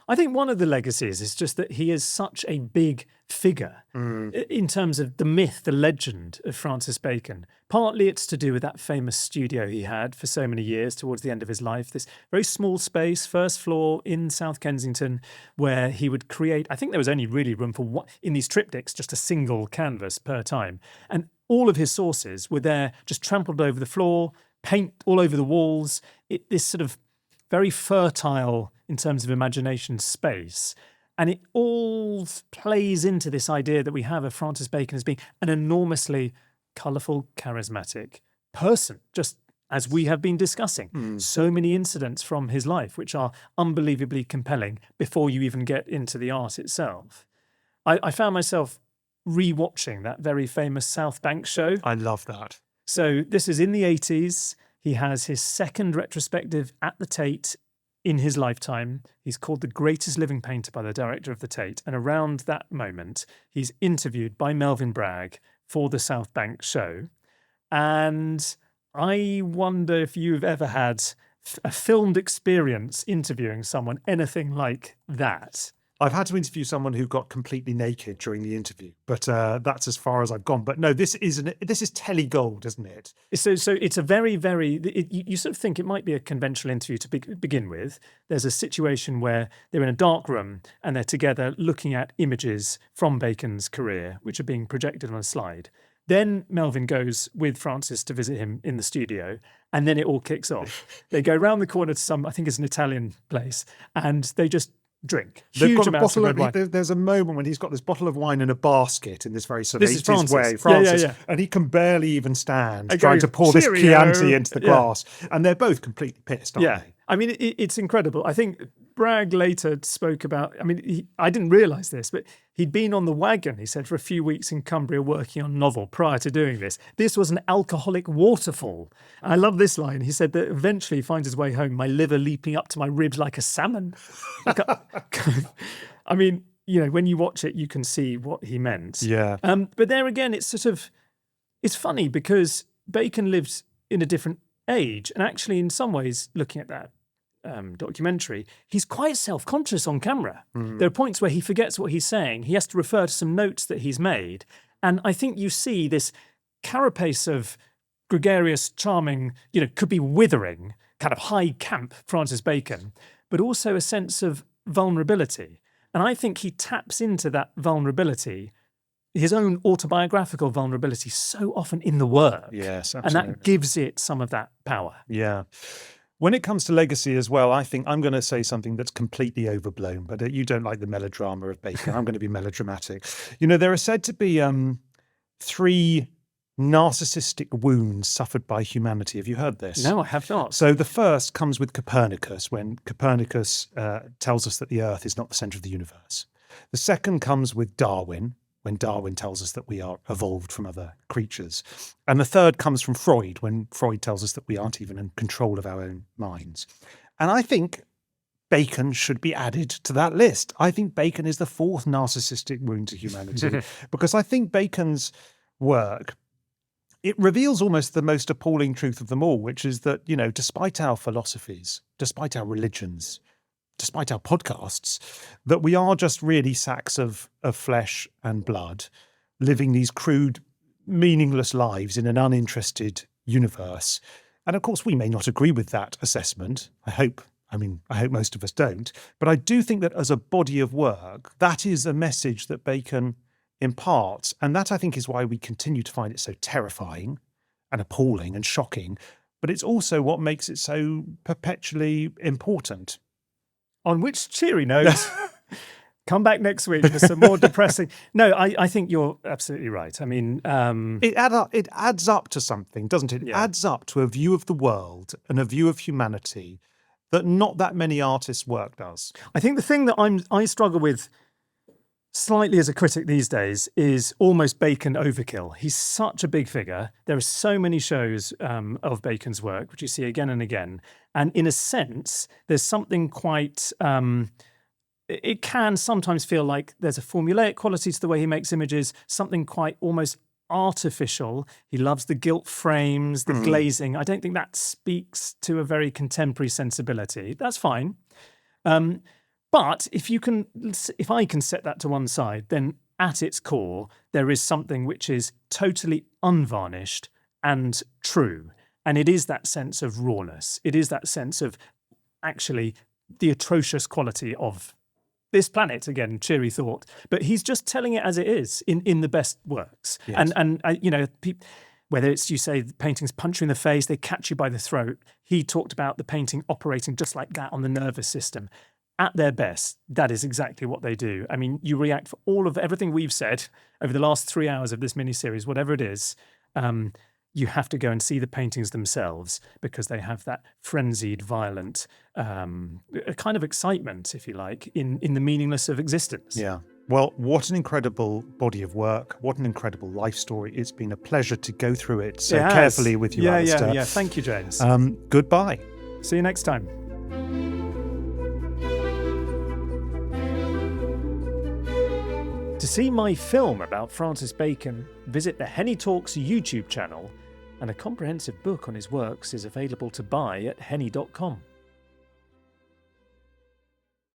S1: I think one of the legacies is just that he is such a big figure in terms of the myth, the legend of Francis Bacon. Partly it's to do with that famous studio he had for so many years towards the end of his life, this very small space, first floor in South Kensington, where he would create, I think there was only really room for one, in these triptychs, just a single canvas per time. And all of his sources were there, just trampled over the floor, paint all over the walls, this sort of very fertile in terms of imagination space. And it all plays into this idea that we have of Francis Bacon as being an enormously colourful, charismatic person, just as we have been discussing. So many incidents from his life which are unbelievably compelling before you even get into the art itself. I found myself re-watching that very famous South Bank show.
S2: I love that.
S1: So this is in the 80s. He has his second retrospective at the Tate in his lifetime. He's called the greatest living painter by the director of the Tate. And around that moment, he's interviewed by Melvyn Bragg for the South Bank show. And I wonder if you've ever had a filmed experience interviewing someone, anything like that.
S2: I've had to interview someone who got completely naked during the interview, but that's as far as I've gone. But no, this is telly gold, isn't it?
S1: So it's a very, very. You sort of think it might be a conventional interview to begin with. There's a situation where they're in a dark room and they're together looking at images from Bacon's career, which are being projected on a slide. Then Melvyn goes with Francis to visit him in the studio, and then it all kicks off. They go round the corner to some, I think it's an Italian place, and they just drink. Huge amounts of red wine.
S2: There's a moment when he's got this bottle of wine in a basket in this very sort of 80s way.
S1: Francis. Yeah.
S2: And he can barely even stand, trying to pour this Chianti into the glass. And they're both completely pissed, aren't they?
S1: I mean, it's incredible. I think Bragg later spoke about, I didn't realise this, but he'd been on the wagon, he said, for a few weeks in Cumbria working on a novel prior to doing this. This was an alcoholic waterfall. I love this line. He said that eventually he finds his way home, my liver leaping up to my ribs like a salmon. I mean, when you watch it, you can see what he meant.
S2: Yeah.
S1: But there again, it's funny because Bacon lived in a different age. And actually, in some ways, looking at that documentary, he's quite self-conscious on camera. There are points where he forgets what he's saying. He has to refer to some notes that he's made. And I think you see this carapace of gregarious, charming, could be withering, kind of high camp Francis Bacon, but also a sense of vulnerability. And I think he taps into that vulnerability, his own autobiographical vulnerability, so often in the work.
S2: Yes, absolutely.
S1: And that gives it some of that power.
S2: Yeah. When it comes to legacy as well, I think I'm going to say something that's completely overblown, but you don't like the melodrama of Bacon. I'm going to be melodramatic. There are said to be 3 narcissistic wounds suffered by humanity. Have you heard this?
S1: No, I have not.
S2: So the first comes with Copernicus, when Copernicus tells us that the Earth is not the centre of the universe. The second comes with Darwin, when Darwin tells us that we are evolved from other creatures. And the third comes from Freud, when Freud tells us that we aren't even in control of our own minds. And I think Bacon should be added to that list. I think Bacon is the fourth narcissistic wound to humanity, because I think Bacon's work, it reveals almost the most appalling truth of them all, which is that, despite our philosophies, despite our religions, despite our podcasts, that we are just really sacks of flesh and blood, living these crude, meaningless lives in an uninterested universe. And of course, we may not agree with that assessment. I hope most of us don't. But I do think that as a body of work, that is a message that Bacon imparts. And that, I think, is why we continue to find it so terrifying and appalling and shocking. But it's also what makes it so perpetually important.
S1: On which cheery note, come back next week for some more depressing. No, I think you're absolutely right. I mean,
S2: it adds up to something, doesn't it? It adds up to a view of the world and a view of humanity that not that many artists' work does.
S1: I think the thing that I struggle with slightly as a critic these days is almost Bacon overkill. He's such a big figure. There are so many shows of Bacon's work, which you see again and again. And in a sense, there's something quite... it can sometimes feel like there's a formulaic quality to the way he makes images, something quite almost artificial. He loves the gilt frames, the glazing. I don't think that speaks to a very contemporary sensibility. That's fine. But if I can set that to one side, then at its core, there is something which is totally unvarnished and true. And it is that sense of rawness. It is that sense of actually the atrocious quality of this planet. Again, cheery thought. But he's just telling it as it is in the best works. Yes. And whether it's, you say, the paintings punch you in the face, they catch you by the throat. He talked about the painting operating just like that on the nervous system. At their best, that is exactly what they do. I mean, you react for all of everything we've said over the last 3 hours of this miniseries, whatever it is, you have to go and see the paintings themselves because they have that frenzied, violent kind of excitement, if you like, in the meaningless of existence.
S2: Yeah. Well, what an incredible body of work. What an incredible life story. It's been a pleasure to go through it so carefully with you, Alastair.
S1: Yeah. Thank you, James.
S2: Goodbye.
S1: See you next time. To see my film about Francis Bacon, visit the HENI Talks YouTube channel, and a comprehensive book on his works is available to buy at HENI.com.